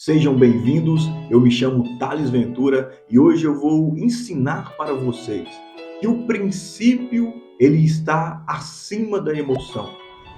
Sejam bem-vindos, eu me chamo Thales Ventura e hoje eu vou ensinar para vocês que o princípio ele está acima da emoção.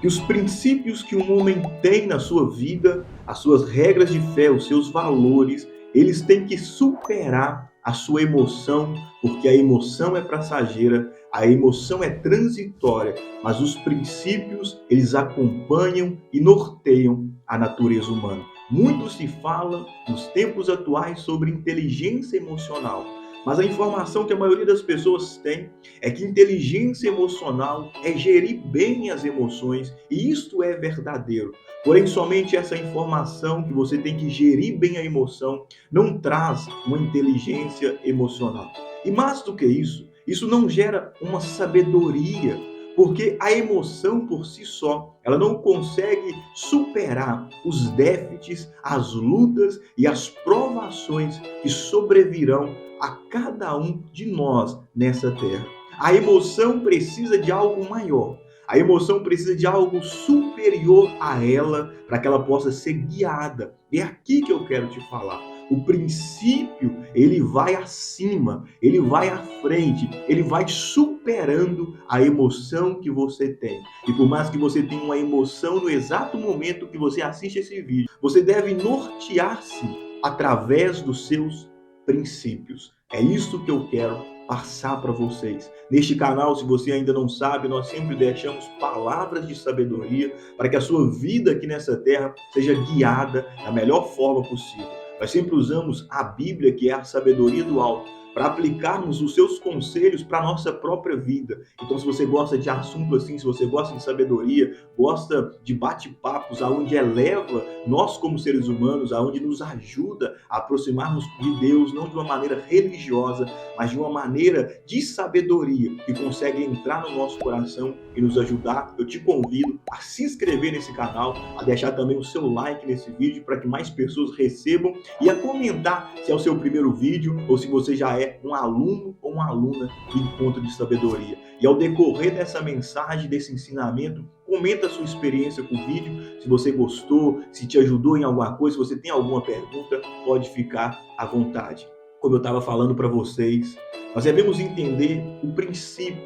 Que os princípios que um homem tem na sua vida, as suas regras de fé, os seus valores, eles têm que superar a sua emoção, porque a emoção é passageira, a emoção é transitória, mas os princípios, eles acompanham e norteiam a natureza humana. Muito se fala nos tempos atuais sobre inteligência emocional, mas a informação que a maioria das pessoas tem é que inteligência emocional é gerir bem as emoções, e isto é verdadeiro. Porém, somente essa informação que você tem que gerir bem a emoção não traz uma inteligência emocional. E mais do que isso não gera uma sabedoria, porque a emoção por si só, ela não consegue superar os déficits, as lutas e as provações que sobrevirão a cada um de nós nessa terra. A emoção precisa de algo maior. A emoção precisa de algo superior a ela para que ela possa ser guiada. E é aqui que eu quero te falar. O princípio, ele vai acima, ele vai à frente, ele vai superando a emoção que você tem. E por mais que você tenha uma emoção no exato momento que você assiste esse vídeo, você deve nortear-se através dos seus princípios. É isso que eu quero passar para vocês. Neste canal, se você ainda não sabe, nós sempre deixamos palavras de sabedoria para que a sua vida aqui nessa terra seja guiada da melhor forma possível. Nós sempre usamos a Bíblia, que é a sabedoria do alto, para aplicarmos os seus conselhos para a nossa própria vida. Então, se você gosta de assunto assim, se você gosta de sabedoria, gosta de bate-papos, aonde eleva nós como seres humanos, aonde nos ajuda a aproximarmos de Deus, não de uma maneira religiosa, mas de uma maneira de sabedoria, que consegue entrar no nosso coração e nos ajudar, eu te convido a se inscrever nesse canal, a deixar também o seu like nesse vídeo, para que mais pessoas recebam, e a comentar se é o seu primeiro vídeo ou se você já é um aluno ou uma aluna do Encontro de Sabedoria. E ao decorrer dessa mensagem, desse ensinamento, comenta a sua experiência com o vídeo, se você gostou, se te ajudou em alguma coisa, se você tem alguma pergunta, pode ficar à vontade. Como eu estava falando para vocês, nós devemos entender o princípio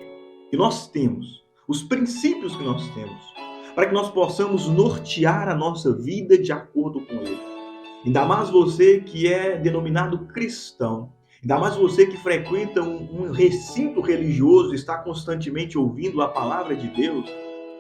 que nós temos, os princípios que nós temos, para que nós possamos nortear a nossa vida de acordo com ele. Ainda mais você que é denominado cristão, ainda mais você que frequenta um recinto religioso, está constantemente ouvindo a palavra de Deus.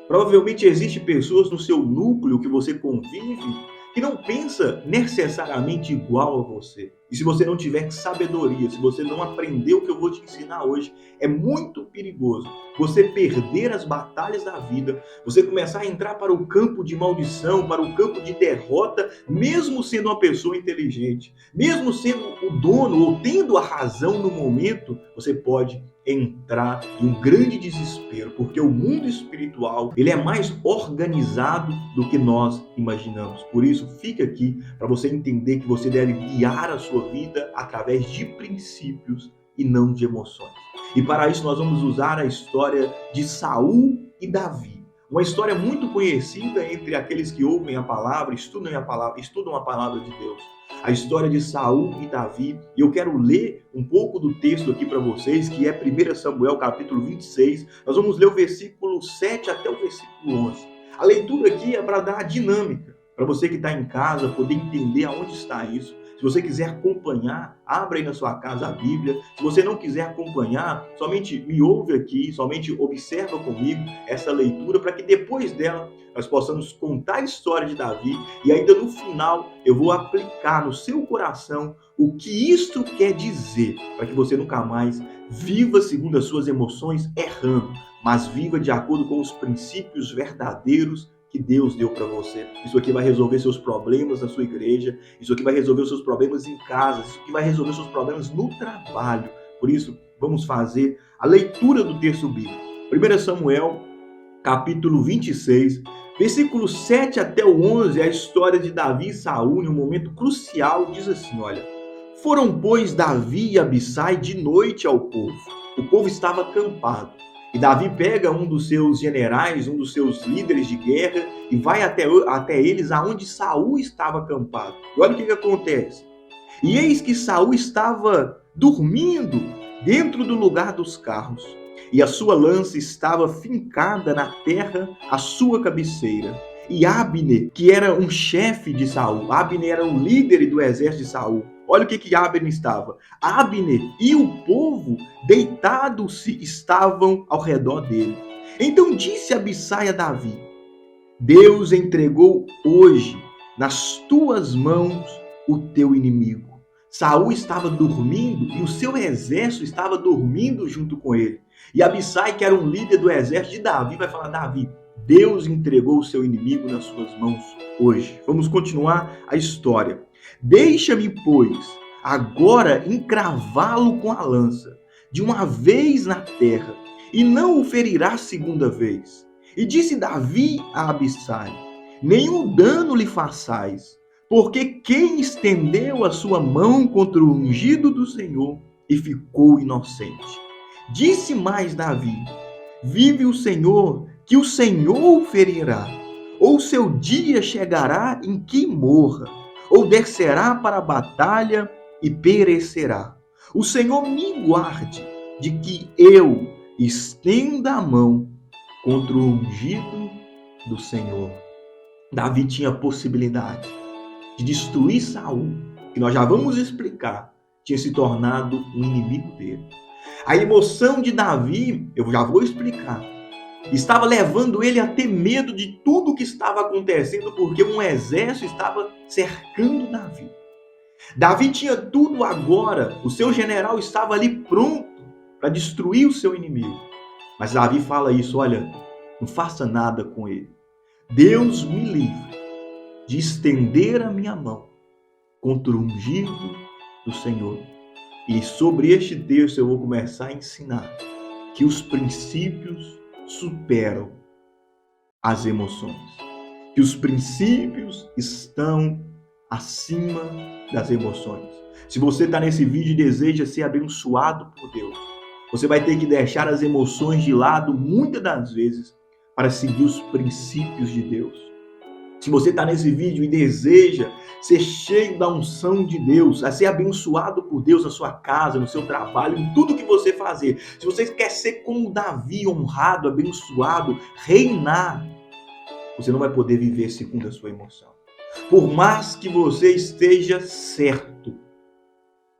Provavelmente existem pessoas no seu núcleo que você convive que não pensa necessariamente igual a você. E se você não tiver sabedoria, se você não aprender o que eu vou te ensinar hoje, é muito perigoso você perder as batalhas da vida, você começar a entrar para o campo de maldição, para o campo de derrota, mesmo sendo uma pessoa inteligente, mesmo sendo o dono ou tendo a razão no momento, você pode entrar em um grande desespero, porque o mundo espiritual, ele é mais organizado do que nós imaginamos. Por isso, fica aqui para você entender que você deve guiar a sua vida através de princípios e não de emoções. E para isso nós vamos usar a história de Saul e Davi. Uma história muito conhecida entre aqueles que ouvem a palavra, estudam a palavra de Deus. A história de Saul e Davi. E eu quero ler um pouco do texto aqui para vocês, que é 1 Samuel, capítulo 26. Nós vamos ler o versículo 7 até o versículo 11. A leitura aqui é para dar a dinâmica, para você que está em casa poder entender aonde está isso. Se você quiser acompanhar, abra aí na sua casa a Bíblia. Se você não quiser acompanhar, somente me ouve aqui, somente observa comigo essa leitura, para que depois dela nós possamos contar a história de Davi e ainda no final eu vou aplicar no seu coração o que isto quer dizer, para que você nunca mais viva segundo as suas emoções errando, mas viva de acordo com os princípios verdadeiros que Deus deu para você. Isso aqui vai resolver seus problemas na sua igreja, isso aqui vai resolver os seus problemas em casa, isso aqui vai resolver os seus problemas no trabalho. Por isso, vamos fazer a leitura do texto bíblico. 1 Samuel, capítulo 26, versículo 7 até o 11, é a história de Davi e Saul em um momento crucial. Diz assim, olha: Foram, pois, Davi e Abissai de noite ao povo. O povo estava acampado. E Davi pega um dos seus generais, um dos seus líderes de guerra e vai até eles aonde Saul estava acampado. E olha o que acontece. E eis que Saul estava dormindo dentro do lugar dos carros, e a sua lança estava fincada na terra à sua cabeceira. E Abner, que era um chefe de Saul, Abner era um líder do exército de Saul. Olha o que Abner estava. Abner e o povo deitados estavam ao redor dele. Então disse Abissai a Davi: Deus entregou hoje nas tuas mãos o teu inimigo. Saul estava dormindo e o seu exército estava dormindo junto com ele. E Abissai, que era um líder do exército de Davi, vai falar: Davi, Deus entregou o seu inimigo nas suas mãos hoje. Vamos continuar a história. Deixa-me, pois, agora encravá-lo com a lança, de uma vez na terra, e não o ferirá segunda vez. E disse Davi a Abissai: nenhum dano lhe façais, porque quem estendeu a sua mão contra o ungido do Senhor e ficou inocente. Disse mais Davi: vive o Senhor, que o Senhor o ferirá, ou seu dia chegará em que morra, ou descerá para a batalha e perecerá. O Senhor me guarde de que eu estenda a mão contra o ungido do Senhor. Davi tinha a possibilidade de destruir Saul, que nós já vamos explicar, tinha se tornado um inimigo dele. A emoção de Davi, eu já vou explicar, estava levando ele a ter medo de tudo o que estava acontecendo, porque um exército estava cercando Davi. Davi tinha tudo agora, o seu general estava ali pronto para destruir o seu inimigo. Mas Davi fala isso: olha, não faça nada com ele. Deus me livre de estender a minha mão contra o ungido do Senhor. E sobre este texto eu vou começar a ensinar que os princípios superam as emoções, que os princípios estão acima das emoções. Se você está nesse vídeo e deseja ser abençoado por Deus, você vai ter que deixar as emoções de lado muitas das vezes para seguir os princípios de Deus. Se você está nesse vídeo e deseja ser cheio da unção de Deus, a ser abençoado por Deus na sua casa, no seu trabalho, em tudo que você fazer, se você quer ser como Davi, honrado, abençoado, reinar, você não vai poder viver segundo a sua emoção. Por mais que você esteja certo,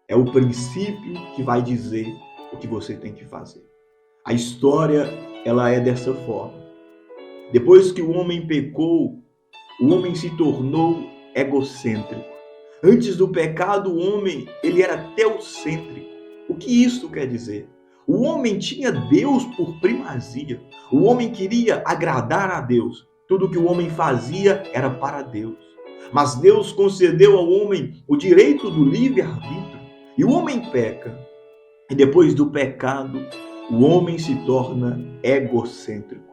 é o princípio que vai dizer o que você tem que fazer. A história, ela é dessa forma. Depois que o homem pecou, o homem se tornou egocêntrico. Antes do pecado, o homem, ele era teocêntrico. O que isso quer dizer? O homem tinha Deus por primazia. O homem queria agradar a Deus. Tudo que o homem fazia era para Deus. Mas Deus concedeu ao homem o direito do livre-arbítrio. E o homem peca. E depois do pecado, o homem se torna egocêntrico.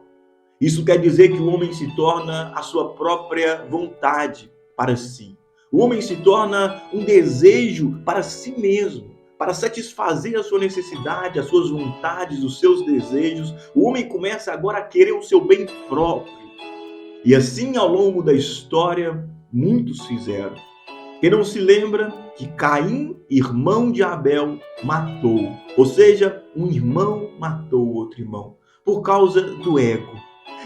Isso quer dizer que o homem se torna a sua própria vontade para si. O homem se torna um desejo para si mesmo, para satisfazer a sua necessidade, as suas vontades, os seus desejos. O homem começa agora a querer o seu bem próprio. E assim, ao longo da história, muitos fizeram. Quem não se lembra que Caim, irmão de Abel, matou. Ou seja, um irmão matou outro irmão por causa do ego.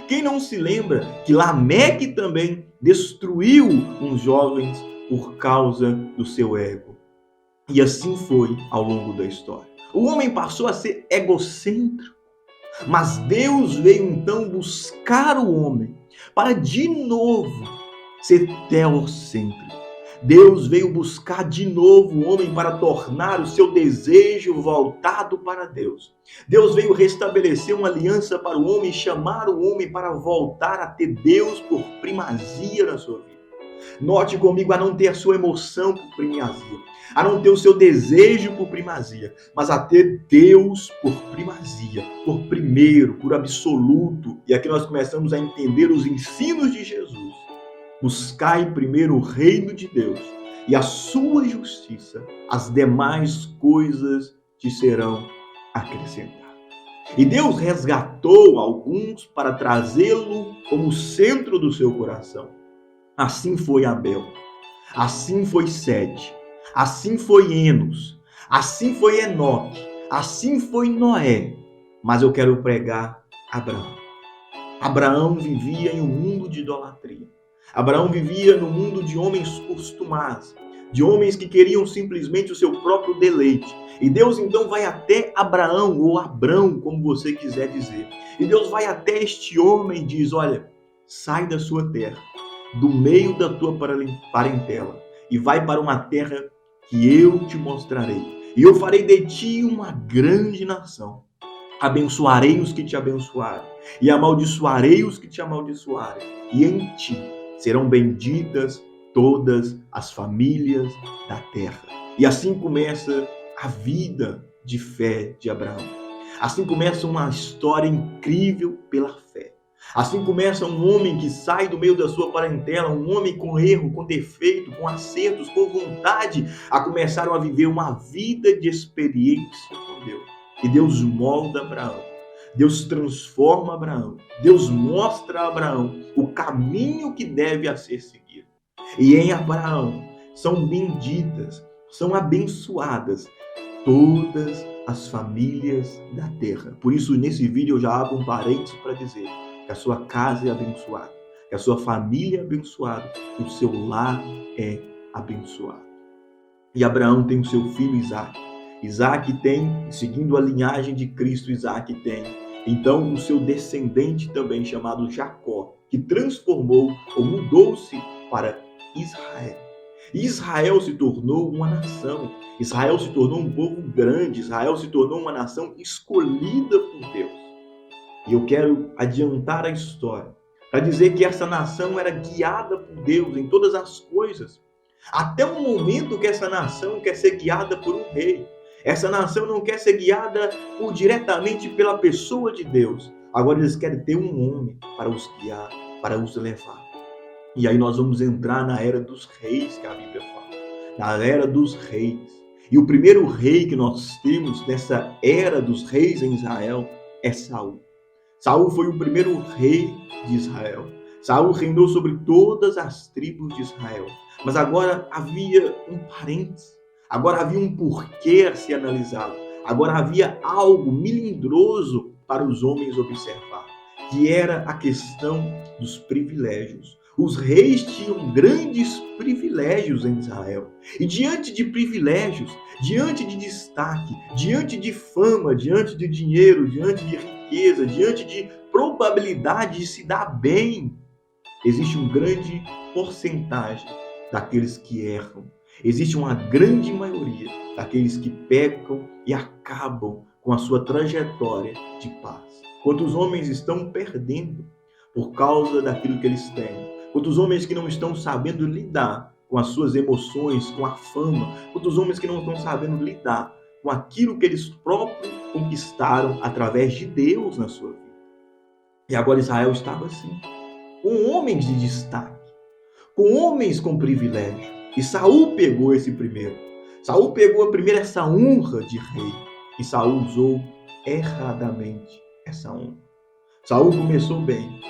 Quem não se lembra que Lameque também destruiu uns jovens por causa do seu ego? E assim foi ao longo da história. O homem passou a ser egocêntrico, mas Deus veio então buscar o homem para de novo ser teocêntrico. Deus veio buscar de novo o homem para tornar o seu desejo voltado para Deus. Deus veio restabelecer uma aliança para o homem e chamar o homem para voltar a ter Deus por primazia na sua vida. Note comigo, a não ter a sua emoção por primazia, a não ter o seu desejo por primazia, mas a ter Deus por primazia, por primeiro, por absoluto. E aqui nós começamos a entender os ensinos de Jesus. Buscai primeiro o reino de Deus e a sua justiça, as demais coisas te serão acrescentadas. E Deus resgatou alguns para trazê-lo como centro do seu coração. Assim foi Abel, assim foi Sete, assim foi Enos, assim foi Enoque, assim foi Noé. Mas eu quero pregar Abraão. Abraão vivia em um mundo de idolatria. Abraão vivia no mundo de homens costumados, de homens que queriam simplesmente o seu próprio deleite. E Deus então vai até Abraão, ou Abrão, como você quiser dizer. E Deus vai até este homem e diz: olha, sai da sua terra, do meio da tua parentela, e vai para uma terra que eu te mostrarei. E eu farei de ti uma grande nação. Abençoarei os que te abençoarem, e amaldiçoarei os que te amaldiçoarem. E em ti serão benditas todas as famílias da terra. E assim começa a vida de fé de Abraão. Assim começa uma história incrível pela fé. Assim começa um homem que sai do meio da sua parentela, um homem com erro, com defeito, com acertos, com vontade, a começar a viver uma vida de experiência com Deus. E Deus molda Abraão, Deus transforma Abraão, Deus mostra a Abraão o caminho que deve a ser seguido. E em Abraão são benditas, são abençoadas todas as famílias da terra. Por isso, nesse vídeo eu já abro um parênteses para dizer que a sua casa é abençoada, que a sua família é abençoada, que o seu lar é abençoado. E Abraão tem o seu filho Isaque. Isaque tem, seguindo a linhagem de Cristo, Isaque tem, então, o seu descendente também, chamado Jacó, que transformou ou mudou-se para Israel. E Israel se tornou uma nação, Israel se tornou um povo grande, Israel se tornou uma nação escolhida por Deus. E eu quero adiantar a história para dizer que essa nação era guiada por Deus em todas as coisas, até o momento que essa nação quer ser guiada por um rei. Essa nação não quer ser guiada diretamente pela pessoa de Deus. Agora eles querem ter um homem para os guiar, para os levar. E aí nós vamos entrar na era dos reis, que a Bíblia fala. Na era dos reis. E o primeiro rei que nós temos nessa era dos reis em Israel é Saul. Saul foi o primeiro rei de Israel. Saul reinou sobre todas as tribos de Israel. Mas agora havia um parênteses. Agora havia um porquê a ser analisado. Agora havia algo melindroso para os homens observar, que era a questão dos privilégios. Os reis tinham grandes privilégios em Israel. E diante de privilégios, diante de destaque, diante de fama, diante de dinheiro, diante de riqueza, diante de probabilidade de se dar bem, existe uma grande porcentagem daqueles que erram. Existe uma grande maioria daqueles que pecam e acabam com a sua trajetória de paz. Quantos homens estão perdendo por causa daquilo que eles têm? Quantos homens que não estão sabendo lidar com as suas emoções, com a fama? Quantos homens que não estão sabendo lidar com aquilo que eles próprios conquistaram através de Deus na sua vida? E agora Israel estava assim, com homens de destaque, com homens com privilégio. E Saul pegou esse primeiro. Saul pegou primeiro essa honra de rei. E Saul usou erradamente essa honra. Saul começou bem.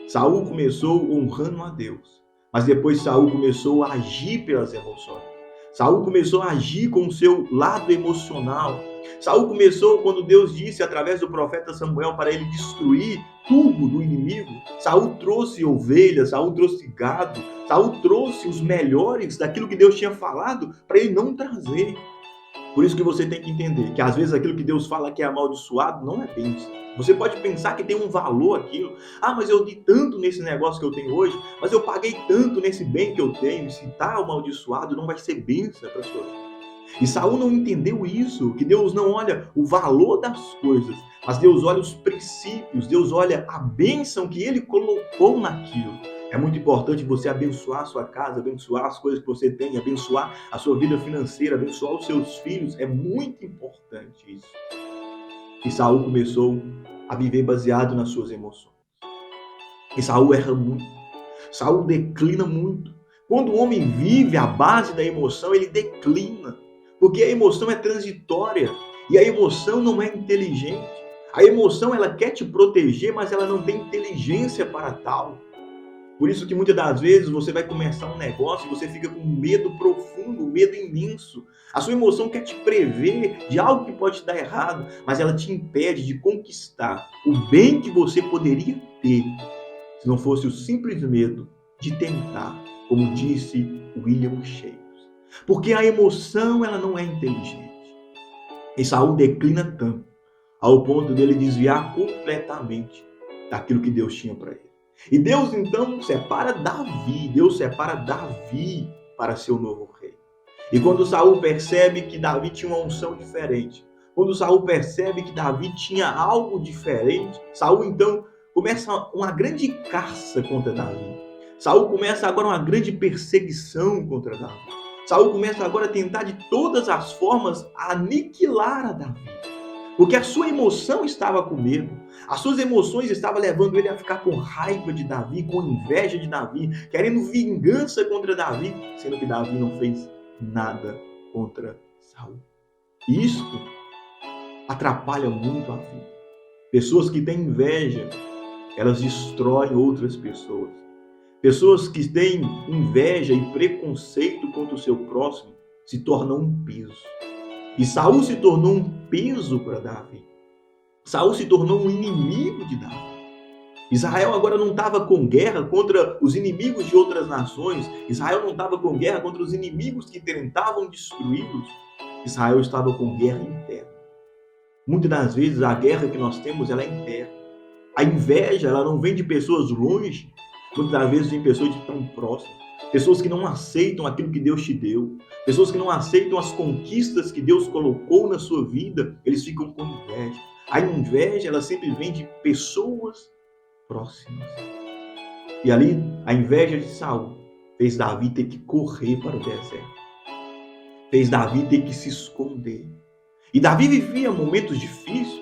Saul começou honrando a Deus. Mas depois Saul começou a agir pelas emoções. Saul começou a agir com o seu lado emocional. Saul começou quando Deus disse através do profeta Samuel para ele destruir tudo do inimigo. Saul trouxe ovelhas, Saul trouxe gado, Saul trouxe os melhores daquilo que Deus tinha falado para ele não trazer. Por isso que você tem que entender que às vezes aquilo que Deus fala que é amaldiçoado não é bênção. Você pode pensar que tem um valor aquilo. Ah, mas eu di tanto nesse negócio que eu tenho hoje, mas eu paguei tanto nesse bem que eu tenho. Se está amaldiçoado, não vai ser bênção para a sua vida. E Saul não entendeu isso, que Deus não olha o valor das coisas, mas Deus olha os princípios, Deus olha a bênção que ele colocou naquilo. É muito importante você abençoar a sua casa, abençoar as coisas que você tem, abençoar a sua vida financeira, abençoar os seus filhos. É muito importante isso. E Saul começou a viver baseado nas suas emoções. E Saul erra muito. Saul declina muito. Quando o homem vive à base da emoção, ele declina. Porque a emoção é transitória. E a emoção não é inteligente. A emoção, ela quer te proteger, mas ela não tem inteligência para tal. Por isso que muitas das vezes você vai começar um negócio e você fica com medo profundo, medo imenso. A sua emoção quer te prever de algo que pode dar errado, mas ela te impede de conquistar o bem que você poderia ter, se não fosse o simples medo de tentar, como disse William Shakespeare. Porque a emoção, ela não é inteligente. E Saul declina tanto, ao ponto dele desviar completamente daquilo que Deus tinha para ele. E Deus então separa Davi para ser o novo rei. E quando Saul percebe que Davi tinha uma unção diferente, quando Saul percebe que Davi tinha algo diferente, Saul então começa uma grande caça contra Davi. Saul começa agora uma grande perseguição contra Davi. Saul começa agora a tentar de todas as formas aniquilar a Davi. Porque a sua emoção estava com medo. As suas emoções estavam levando ele a ficar com raiva de Davi, com inveja de Davi, querendo vingança contra Davi, sendo que Davi não fez nada contra Saul. E isso atrapalha muito a vida. Pessoas que têm inveja, elas destroem outras pessoas. Pessoas que têm inveja e preconceito contra o seu próximo se tornam um peso. E Saul se tornou um peso para Davi. Saul se tornou um inimigo de Davi. Israel agora não estava com guerra contra os inimigos de outras nações. Israel não estava com guerra contra os inimigos que tentavam destruí-los. Israel estava com guerra interna. Muitas das vezes a guerra que nós temos, ela é interna. A inveja, ela não vem de pessoas longe. Muitas das vezes vem pessoas de tão próximas. Pessoas que não aceitam aquilo que Deus te deu. Pessoas que não aceitam as conquistas que Deus colocou na sua vida. Eles ficam com inveja. A inveja, ela sempre vem de pessoas próximas. E ali, a inveja de Saul fez Davi ter que correr para o deserto. Fez Davi ter que se esconder. E Davi vivia momentos difíceis.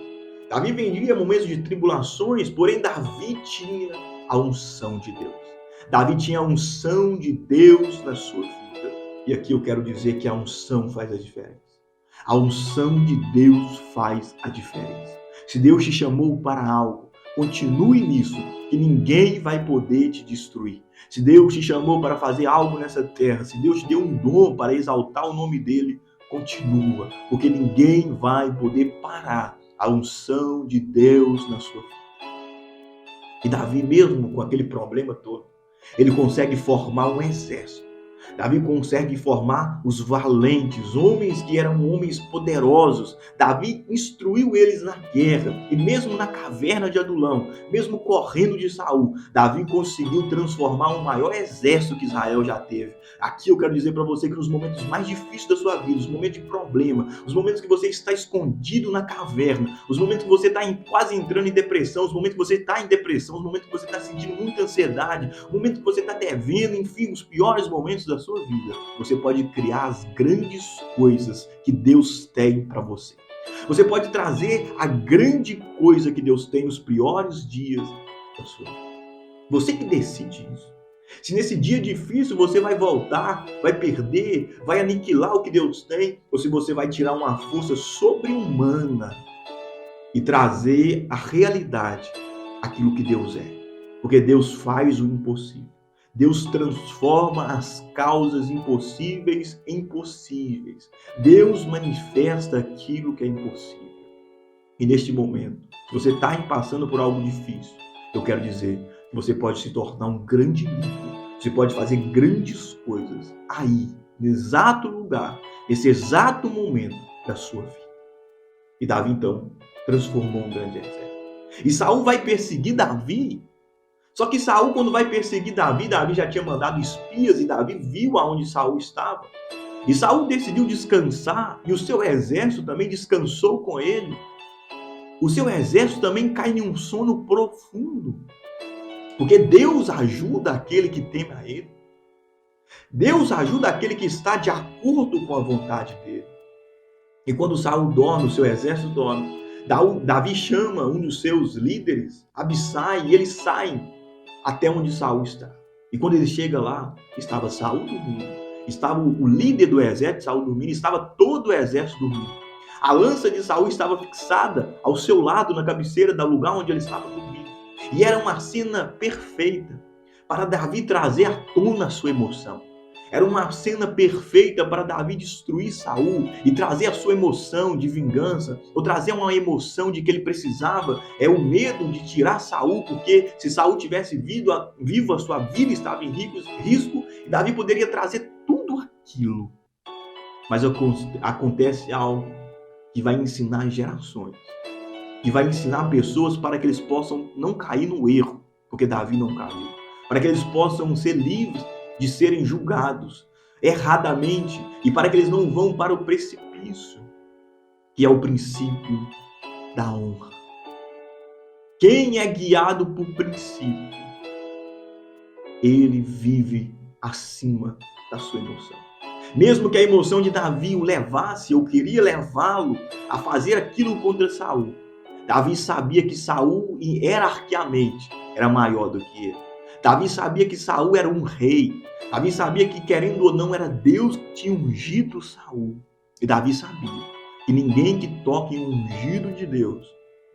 Davi vivia momentos de tribulações. Porém, Davi tinha a unção de Deus. Davi tinha a unção de Deus na sua vida. E aqui eu quero dizer que a unção faz a diferença. A unção de Deus faz a diferença. Se Deus te chamou para algo, continue nisso, que ninguém vai poder te destruir. Se Deus te chamou para fazer algo nessa terra, se Deus te deu um dom para exaltar o nome dele, continua, porque ninguém vai poder parar a unção de Deus na sua vida. E Davi, mesmo com aquele problema todo, ele consegue formar um exército. Davi consegue formar os valentes, homens que eram homens poderosos. Davi instruiu eles na guerra. E mesmo na caverna de Adulão, mesmo correndo de Saul, Davi conseguiu transformar o maior exército que Israel já teve. Aqui eu quero dizer para você que nos momentos mais difíceis da sua vida, os momentos de problema, os momentos que você está escondido na caverna, os momentos que você está quase entrando em depressão, os momentos que você está em depressão, os momentos que você está sentindo muita ansiedade, os momentos que você está devendo, enfim, os piores momentos da sua vida, você pode criar as grandes coisas que Deus tem para você. Você pode trazer a grande coisa que Deus tem nos piores dias da sua vida. Você que decide isso. Se nesse dia difícil você vai voltar, vai perder, vai aniquilar o que Deus tem, ou se você vai tirar uma força sobre-humana e trazer a realidade aquilo que Deus é. Porque Deus faz o impossível. Deus transforma as causas impossíveis em possíveis. Deus manifesta aquilo que é impossível. E neste momento, se você está passando por algo difícil, eu quero dizer que você pode se tornar um grande líder. Você pode fazer grandes coisas aí, no exato lugar, nesse exato momento da sua vida. E Davi, então, transformou um grande exército. E Saul vai perseguir Davi. Só que Saul, quando vai perseguir Davi, Davi já tinha mandado espias e Davi viu aonde Saul estava. E Saul decidiu descansar e o seu exército também descansou com ele. O seu exército também cai em um sono profundo. Porque Deus ajuda aquele que teme a ele. Deus ajuda aquele que está de acordo com a vontade dele. E quando Saul dorme, o seu exército dorme, Davi chama um dos seus líderes, Abissai, e eles saem até onde Saul está. E quando ele chega lá, estava Saul dormindo. Estava o líder do exército, Saul dormindo, estava todo o exército dormindo. A lança de Saul estava fixada ao seu lado na cabeceira do lugar onde ele estava dormindo. E era uma cena perfeita para Davi trazer à tona a sua emoção. Era uma cena perfeita para Davi destruir Saul e trazer a sua emoção de vingança, ou trazer uma emoção de que ele precisava, o medo de tirar Saul, porque se Saul tivesse vivo, a sua vida estava em risco, e Davi poderia trazer tudo aquilo. Mas acontece algo que vai ensinar gerações, que vai ensinar pessoas para que eles possam não cair no erro, porque Davi não caiu, para que eles possam ser livres de serem julgados erradamente e para que eles não vão para o precipício, que é o princípio da honra. Quem é guiado por princípio, ele vive acima da sua emoção. Mesmo que a emoção de Davi o levasse, ou queria levá-lo a fazer aquilo contra Saul, Davi sabia que Saul, hierarquicamente, era maior do que ele. Davi sabia que Saul era um rei. Davi sabia que, querendo ou não, era Deus que tinha ungido Saul. E Davi sabia que ninguém que toque em ungido de Deus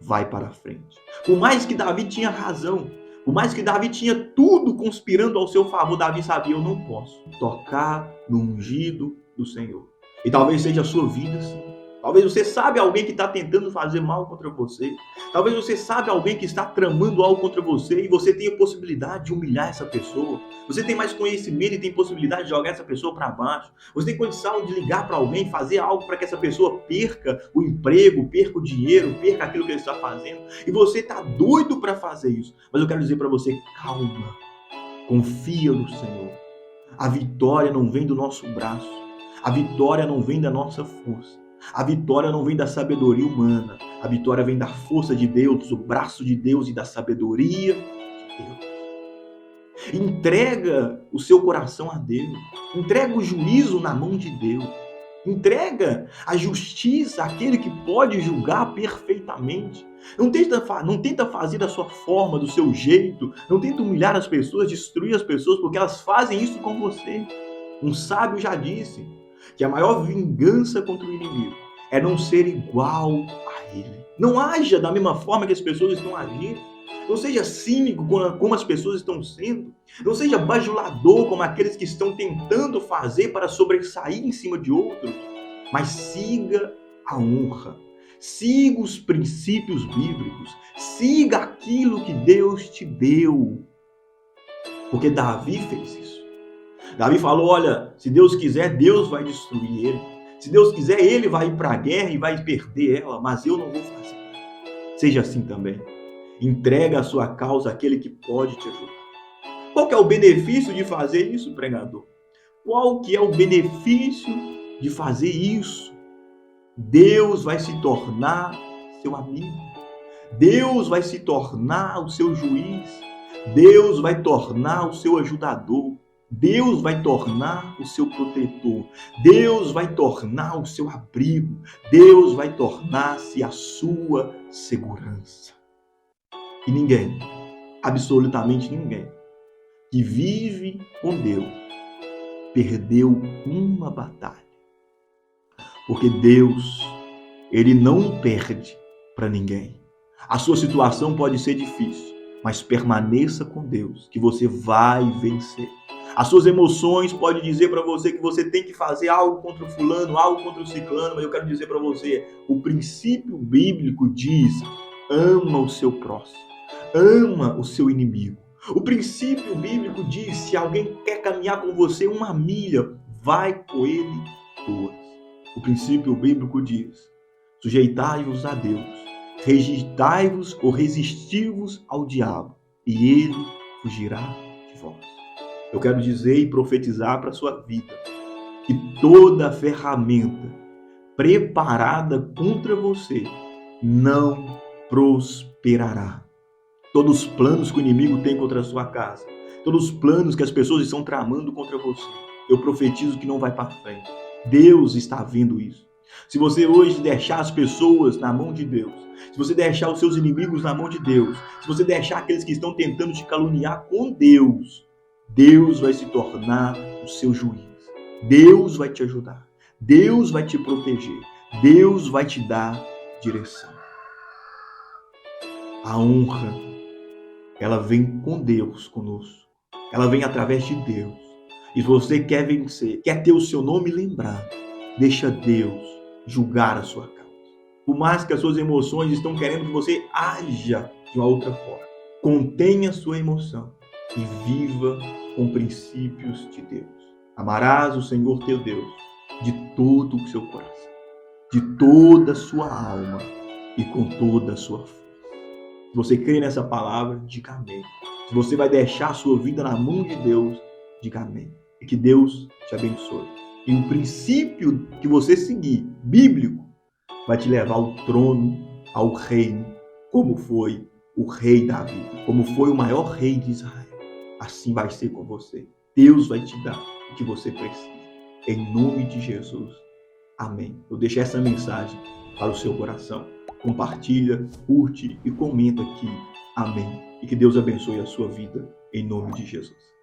vai para a frente. Por mais que Davi tinha razão, por mais que Davi tinha tudo conspirando ao seu favor, Davi sabia: eu não posso tocar no ungido do Senhor. E talvez seja a sua vida assim. Talvez você sabe alguém que está tentando fazer mal contra você. Talvez você sabe alguém que está tramando algo contra você e você tem a possibilidade de humilhar essa pessoa. Você tem mais conhecimento e tem possibilidade de jogar essa pessoa para baixo. Você tem condição de ligar para alguém, fazer algo para que essa pessoa perca o emprego, perca o dinheiro, perca aquilo que ele está fazendo. E você está doido para fazer isso. Mas eu quero dizer para você: calma, confia no Senhor. A vitória não vem do nosso braço. A vitória não vem da nossa força. A vitória não vem da sabedoria humana. A vitória vem da força de Deus, do braço de Deus e da sabedoria de Deus. Entrega o seu coração a Deus. Entrega o juízo na mão de Deus. Entrega a justiça àquele que pode julgar perfeitamente. Não tenta fazer da sua forma, do seu jeito. Não tenta humilhar as pessoas, destruir as pessoas, porque elas fazem isso com você. Um sábio já disse que a maior vingança contra o inimigo é não ser igual a ele. Não haja da mesma forma que as pessoas estão agindo. Não seja cínico como as pessoas estão sendo. Não seja bajulador como aqueles que estão tentando fazer para sobressair em cima de outros. Mas siga a honra. Siga os princípios bíblicos. Siga aquilo que Deus te deu. Porque Davi fez isso. Davi falou: olha, se Deus quiser, Deus vai destruir ele. Se Deus quiser, ele vai ir para a guerra e vai perder ela, mas eu não vou fazer. Seja assim também. Entrega a sua causa àquele que pode te ajudar. Qual que é o benefício de fazer isso, pregador? Qual que é o benefício de fazer isso? Deus vai se tornar seu amigo. Deus vai se tornar o seu juiz. Deus vai tornar o seu ajudador. Deus vai tornar o seu protetor. Deus vai tornar o seu abrigo. Deus vai tornar-se a sua segurança. E ninguém, absolutamente ninguém, que vive com Deus, perdeu uma batalha. Porque Deus, ele não perde para ninguém. A sua situação pode ser difícil, mas permaneça com Deus, que você vai vencer. As suas emoções podem dizer para você que você tem que fazer algo contra o fulano, algo contra o ciclano, mas eu quero dizer para você, o princípio bíblico diz: ama o seu próximo, ama o seu inimigo. O princípio bíblico diz: se alguém quer caminhar com você 1 milha, vai com ele 2. O princípio bíblico diz: sujeitai-vos a Deus, rejeitai-vos ou resisti-vos ao diabo, e ele fugirá de vós. Eu quero dizer e profetizar para a sua vida que toda ferramenta preparada contra você não prosperará. Todos os planos que o inimigo tem contra a sua casa, todos os planos que as pessoas estão tramando contra você, eu profetizo que não vai para frente. Deus está vendo isso. Se você hoje deixar as pessoas na mão de Deus, se você deixar os seus inimigos na mão de Deus, se você deixar aqueles que estão tentando te caluniar com Deus, Deus vai se tornar o seu juiz. Deus vai te ajudar. Deus vai te proteger. Deus vai te dar direção. A honra, ela vem com Deus conosco. Ela vem através de Deus. E se você quer vencer, quer ter o seu nome lembrado, deixa Deus julgar a sua causa. Por mais que as suas emoções estão querendo que você haja de uma outra forma, contenha a sua emoção e viva com princípios de Deus. Amarás o Senhor teu Deus de todo o seu coração, de toda a sua alma e com toda a sua força. Se você crê nessa palavra, diga amém. Se você vai deixar a sua vida na mão de Deus, diga amém. E que Deus te abençoe. E o princípio que você seguir, bíblico, vai te levar ao trono, ao reino, como foi o rei Davi, como foi o maior rei de Israel. Assim vai ser com você. Deus vai te dar o que você precisa. Em nome de Jesus. Amém. Eu deixo essa mensagem para o seu coração. Compartilha, curte e comenta aqui. Amém. E que Deus abençoe a sua vida. Em nome de Jesus.